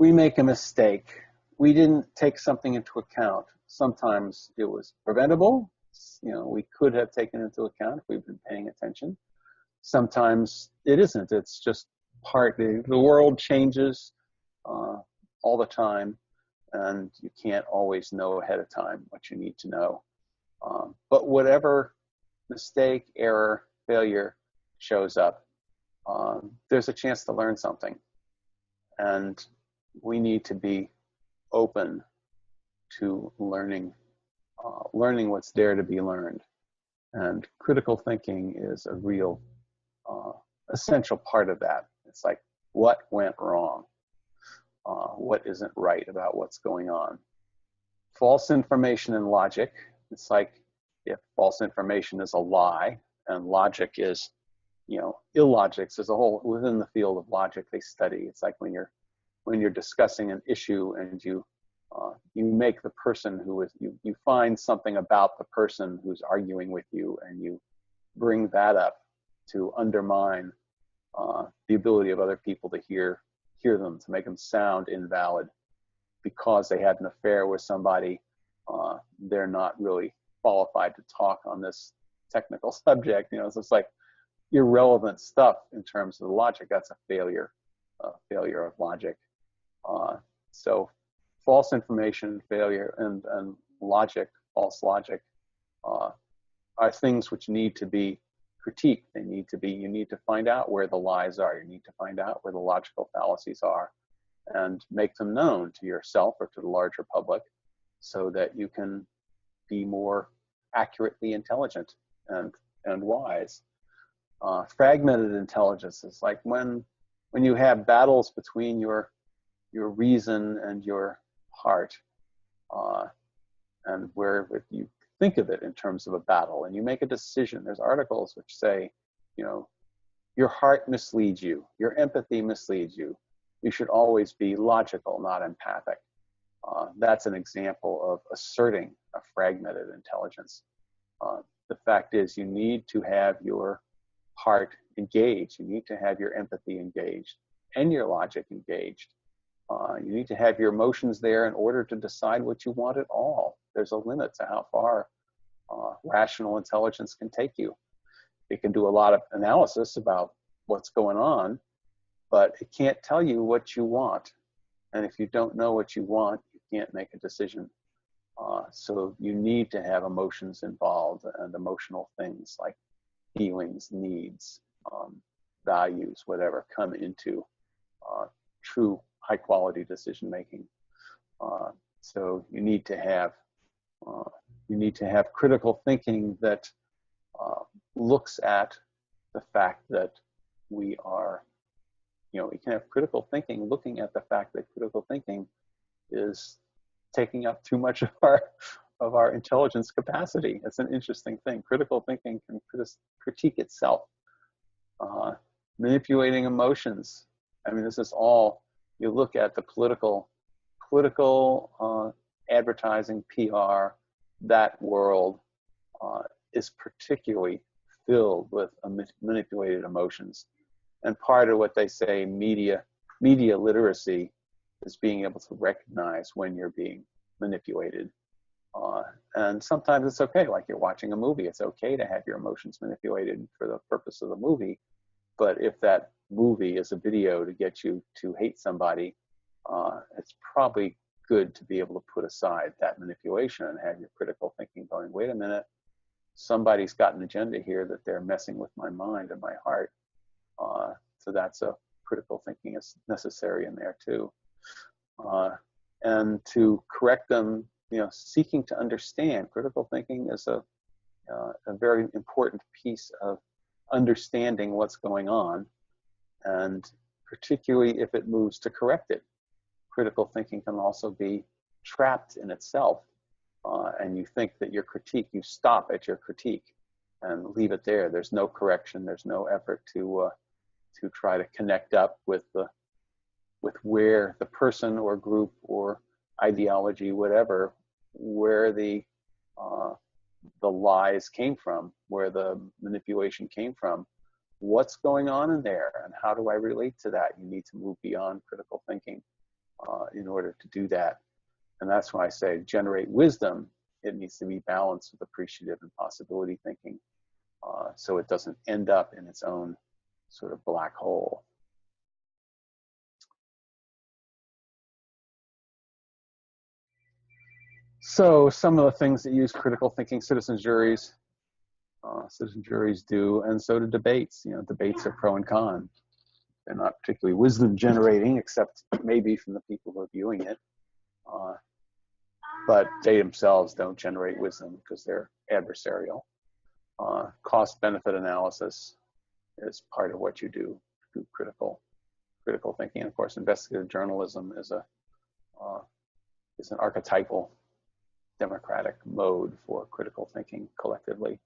we make a mistake. We didn't take something into account. Sometimes it was preventable. We could have taken into account if we've been paying attention. Sometimes it isn't. It's just the world changes all the time, and you can't always know ahead of time what you need to know. But whatever mistake, error, failure shows up, there's a chance to learn something. And we need to be open to learning what's there to be learned. And critical thinking is a real essential part of that. It's like, what went wrong? What isn't right about what's going on? False information and logic. It's like if false information is a lie and logic is, illogics as a whole. Within the field of logic they study, it's like when you're discussing an issue and you make the person you find something about the person who's arguing with you, and you bring that up to undermine the ability of other people to hear them, to make them sound invalid because they had an affair with somebody. They're not really qualified to talk on this technical subject. So it's like irrelevant stuff in terms of the logic. That's a failure of logic. So false information, failure, and logic, false logic, are things which need to be critiqued. You need to find out where the lies are. You need to find out where the logical fallacies are and make them known to yourself or to the larger public so that you can be more accurately intelligent and wise. Fragmented intelligence is like when you have battles between your reason and your heart, and where if you think of it in terms of a battle and you make a decision. There's articles which say, your heart misleads you, your empathy misleads you. You should always be logical, not empathic. That's an example of asserting a fragmented intelligence. The fact is, you need to have your heart engaged. You need to have your empathy engaged and your logic engaged. You need to have your emotions there in order to decide what you want at all. There's a limit to how far rational intelligence can take you. It can do a lot of analysis about what's going on, but it can't tell you what you want. And if you don't know what you want, you can't make a decision. So you need to have emotions involved, and emotional things like feelings, needs, values, whatever, come into true high-quality decision-making. So you need to have critical thinking that looks at the fact that we are, we can have critical thinking looking at the fact that critical thinking is taking up too much of our intelligence capacity. It's an interesting thing. Critical thinking can critique itself. Manipulating emotions. I mean, this is all, you look at the political advertising, PR, that world is particularly filled with manipulated emotions. And part of what they say, media literacy, is being able to recognize when you're being manipulated. And sometimes it's okay, like you're watching a movie, it's okay to have your emotions manipulated for the purpose of the movie. But if that movie is a video to get you to hate somebody, it's probably good to be able to put aside that manipulation and have your critical thinking going, wait a minute, somebody's got an agenda here that they're messing with my mind and my heart. So that's a critical thinking is necessary in there too. And to correct them, seeking to understand. Critical thinking is a very important piece of understanding what's going on, and particularly if it moves to correct it. Critical thinking can also be trapped in itself, and you think that your critique, you stop at your critique and leave it there. There's no correction. There's no effort to try to connect up with where the person or group or ideology, whatever, where the lies came from, where the manipulation came from, what's going on in there, and how do I relate to that? You need to move beyond critical thinking. in order to do that. And that's why I say generate wisdom. It needs to be balanced with appreciative and possibility thinking, so it doesn't end up in its own sort of black hole. So some of the things that use critical thinking, citizen juries do, and so do debates. You know, debates are pro and con. They're not particularly wisdom generating, except maybe from the people who are viewing it. But they themselves don't generate wisdom because they're adversarial. Cost-benefit analysis is part of what you do critical thinking. And of course, investigative journalism is an archetypal democratic mode for critical thinking collectively.